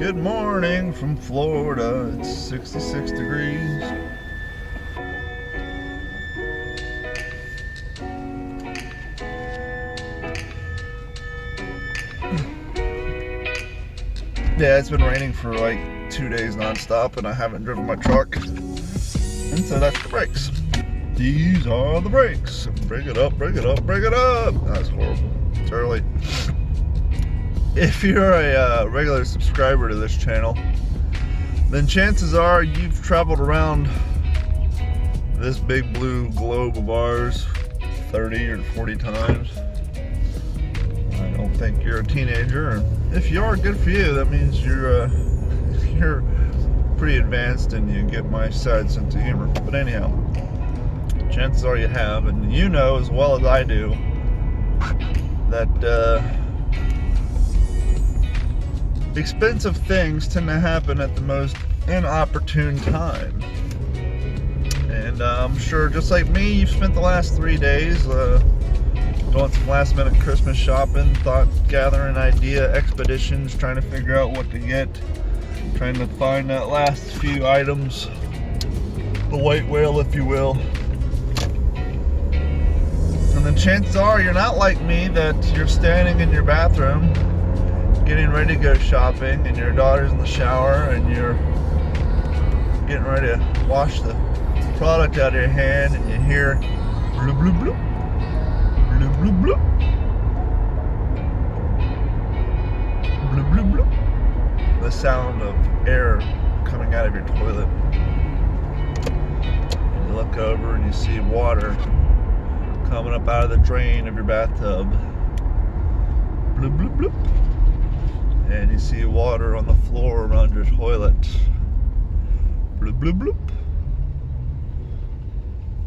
Good morning from Florida. It's 66 degrees. Yeah, it's been raining for like 2 days nonstop, and I haven't driven my truck. And so that's the brakes. These are the brakes. Bring it up, bring it up, bring it up. That's horrible. It's early. If you're a regular subscriber to this channel, then chances are you've traveled around this big blue globe of ours 30 or 40 times. I don't think you're a teenager, and if you are, good for you. That means you're pretty advanced and you get my sad sense of humor. But anyhow, chances are you have, and you know as well as I do that expensive things tend to happen at the most inopportune time. And I'm sure, just like me, you've spent the last 3 days doing some last minute Christmas shopping, thought gathering, idea expeditions, trying to figure out what to get, trying to find that last few items, the white whale, if you will. And then chances are you're not like me, that you're standing in your bathroom getting ready to go shopping, and your daughter's in the shower, and you're getting ready to wash the product out of your hand, and you hear bloop bloop bloop, bloop bloop bloop, bloop bloop bloop, the sound of air coming out of your toilet. And you look over and you see water coming up out of the drain of your bathtub. Bloop bloop bloop. And you see water on the floor around your toilet. Bloop, bloop, bloop.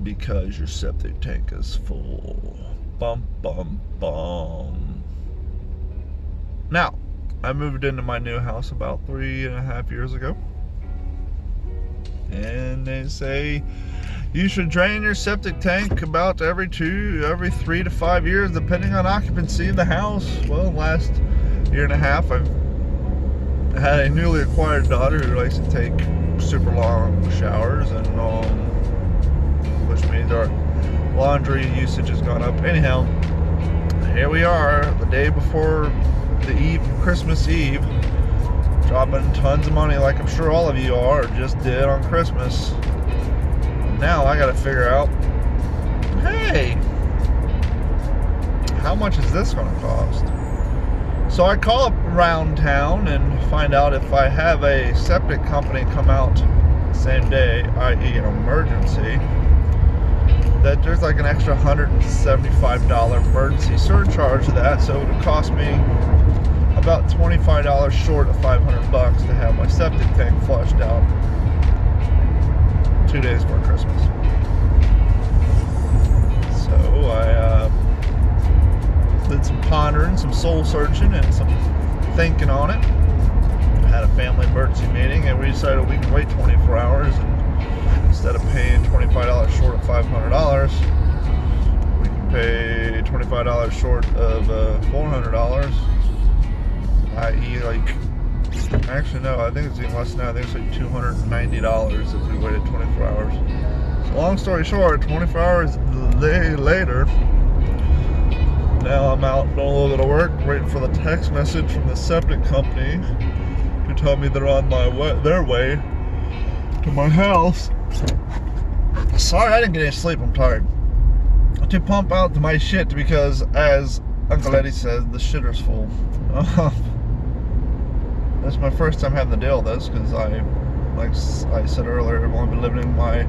Because your septic tank is full. Bum, bum, bum. Now, I moved into my new house about 3.5 years ago. And they say you should drain your septic tank about every 3 to 5 years, depending on occupancy of the house. Well, last 1.5 years, I've had a newly acquired daughter who likes to take super long showers, and which means our laundry usage has gone up. Anyhow, here we are, the day before the Christmas Eve, dropping tons of money like I'm sure all of you are, or just did on Christmas. Now I gotta figure out, hey, how much is this gonna cost? So I call up around town and find out if I have a septic company come out the same day, i.e. an emergency, that there's like an extra $175 emergency surcharge to that, so it would cost me about $25 short of $500 to have my septic tank flushed out 2 days before Christmas. So I did some pondering, some soul searching, and some thinking on it. Had a family emergency meeting, and we decided we can wait 24 hours, and instead of paying $25 short of $500, we can pay $25 short of $400, i.e. like, actually no, I think it's even less than that. I think it's like $290 if we waited 24 hours. So long story short, 24 hours later, now I'm out doing a little bit of work, waiting for the text message from the septic company to tell me they're on their way to my house. Sorry, I didn't get any sleep. I'm tired. To pump out my shit, because as Uncle Eddie says, the shitter's full. That's my first time having to deal with this, because like I said earlier, I've only been living in my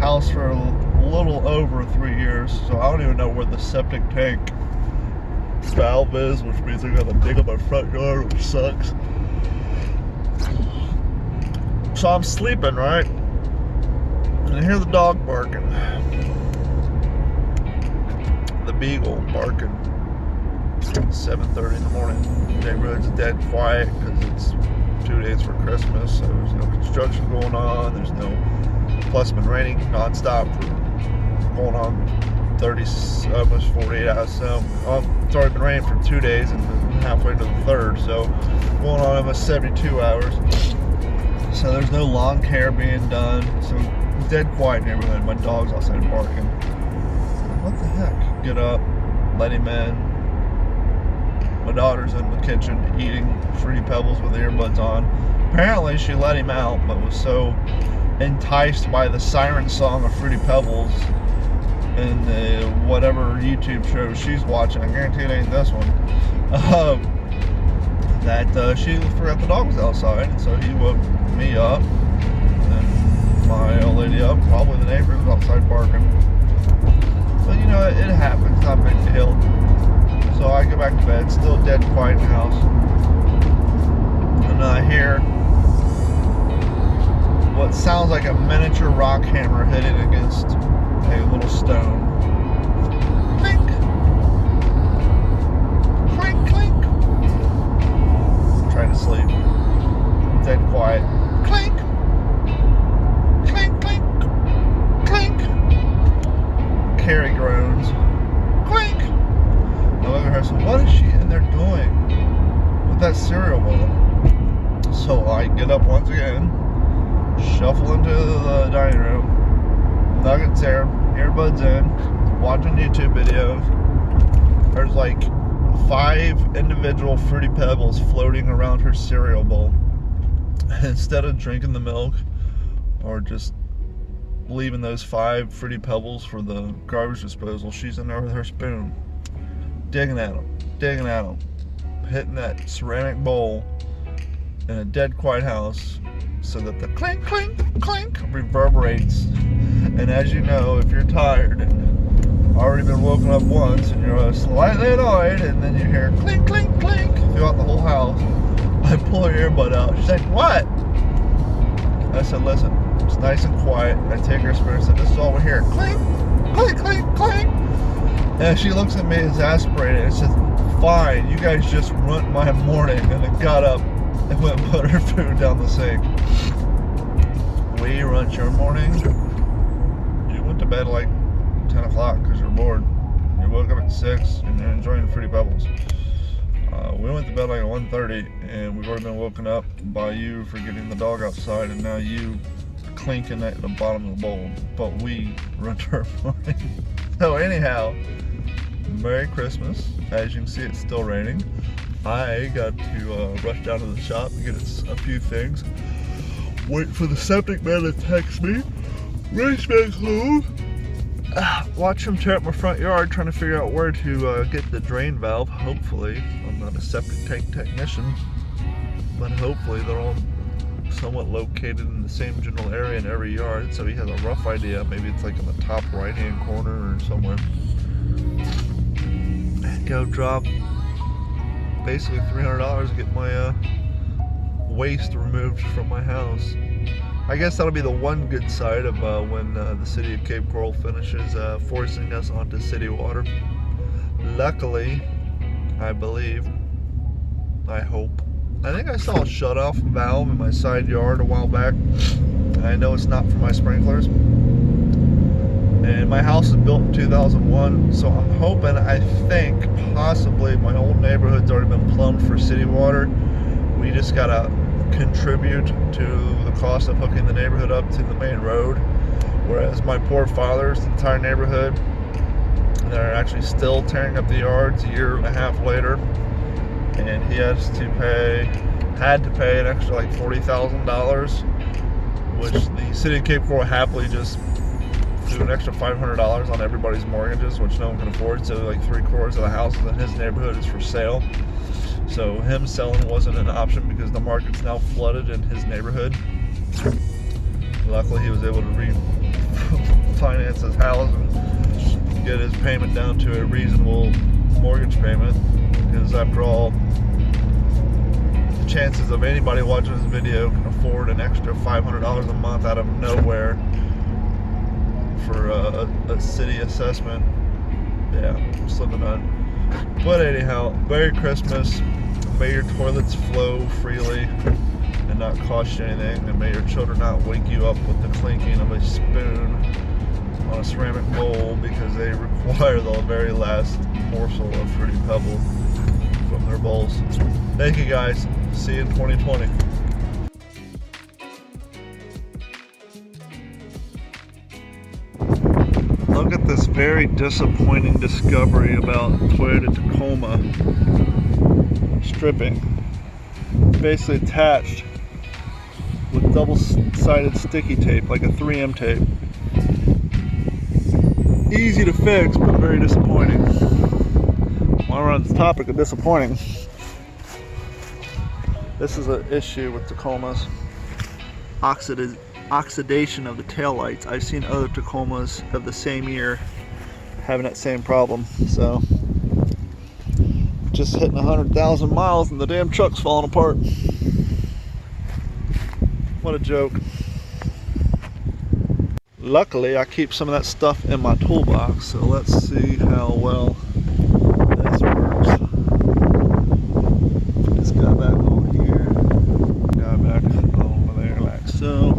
house for a little over 3 years, so I don't even know where the septic tank valve is, which means I gotta dig up my front yard, which sucks. So I'm sleeping, right? And I hear the dog barking. The beagle barking. 7:30 in the morning. Neighborhood's dead quiet because it's 2 days for Christmas, so there's no construction going on. There's no, plus been raining nonstop for going on 30, almost 48 hours. So it's already been raining for 2 days and halfway into the third. So going on almost 72 hours. So there's no lawn care being done. So dead quiet neighborhood. My dog's outside barking. What the heck? Get up, let him in. My daughter's in the kitchen eating Fruity Pebbles with earbuds on. Apparently she let him out, but was so enticed by the siren song of Fruity Pebbles and the whatever YouTube show she's watching, I guarantee it ain't this one, that she forgot the dog was outside, and so he woke me up and my old lady up, probably the neighbors outside barking. But you know, it happens, not a big deal. So I go back to bed, still dead quiet in the house, and I hear what sounds like a miniature rock hammer hitting against a little stone. Clink! Clink, clink! I'm trying to sleep. Dead quiet. Clink! Clink, clink! Clink! Carrie groans. Clink! I look at her and say, what is she in there doing with that cereal bowl? So I get up once again, shuffle into the dining room, nuggets there, earbuds in, watching YouTube videos. There's like 5 individual Fruity Pebbles floating around her cereal bowl. Instead of drinking the milk or just leaving those 5 Fruity Pebbles for the garbage disposal, she's in there with her spoon, digging at them, hitting that ceramic bowl in a dead quiet house so that the clink, clink, clink reverberates. And as you know, if you're tired and already been woken up once and you're slightly annoyed and then you hear clink, clink, clink throughout the whole house, I pull her earbud out. She's like, what? I said, listen, it's nice and quiet. I take her spoon and said, this is all we hear. Clink, clink, clink, clink. And she looks at me exasperated and says, fine, you guys just ruined my morning. And then got up and went and put her food down the sink. We ruined your morning? You went to bed at like 10 o'clock because you're bored. You woke up at 6 and you're enjoying Fruity Pebbles. We went to bed like at 1:30 and we've already been woken up by you for getting the dog outside and now you clinking at the bottom of the bowl. But we ruined her morning. So anyhow, Merry Christmas. As you can see, it's still raining. I got to rush down to the shop and get a few things. Wait for the septic man to text me. Race back home. Watch him tear up my front yard trying to figure out where to get the drain valve. Hopefully, I'm not a septic tank technician, but hopefully they're all somewhat located in the same general area in every yard, so he has a rough idea. Maybe it's like in the top right hand corner or somewhere. Go drop basically $300 to get my waste removed from my house. I guess that'll be the one good side of when the city of Cape Coral finishes forcing us onto city water. Luckily, I believe, I hope, I think I saw a shutoff valve in my side yard a while back. I know it's not for my sprinklers. And my house is built in 2001, so I'm hoping, I think, possibly my whole neighborhood's already been plumbed for city water. We just gotta contribute to the cost of hooking the neighborhood up to the main road. Whereas my poor father's entire neighborhood, they're actually still tearing up the yards a year and a half later. And he had to pay an extra like $40,000, which the city of Cape Coral happily just threw an extra $500 on everybody's mortgages, which no one can afford. So like 3/4 of the houses in his neighborhood is for sale. So him selling wasn't an option because the market's now flooded in his neighborhood. Luckily, he was able to refinance his house and get his payment down to a reasonable mortgage payment. Because after all, the chances of anybody watching this video can afford an extra $500 a month out of nowhere for a city assessment, yeah, slim to none. But anyhow, Merry Christmas. May your toilets flow freely and not cost you anything, and may your children not wake you up with the clinking of a spoon on a ceramic bowl because they require the very last morsel of Fruity Pebble from their bowls. Thank you guys. See you in 2020. Look at this very disappointing discovery about Toyota Tacoma stripping. Basically attached with double-sided sticky tape, like a 3M tape. Easy to fix, but very disappointing. While we're on the topic of disappointing, this is an issue with Tacomas. Oxidation of the taillights. I've seen other Tacomas of the same year having that same problem. So, just hitting 100,000 miles and the damn truck's falling apart. What a joke. Luckily, I keep some of that stuff in my toolbox, so let's see how well this works. Put this guy back on here, guy back over there like so.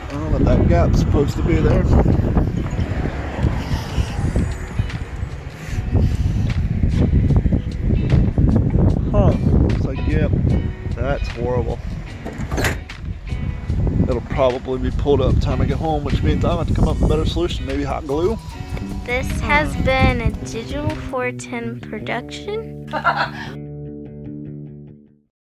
I don't know what that gap's supposed to be there. It's like, yep, that's horrible. It'll probably be pulled up time I get home, which means I'm going to have to come up with a better solution, maybe hot glue. This has been a Digital 410 production.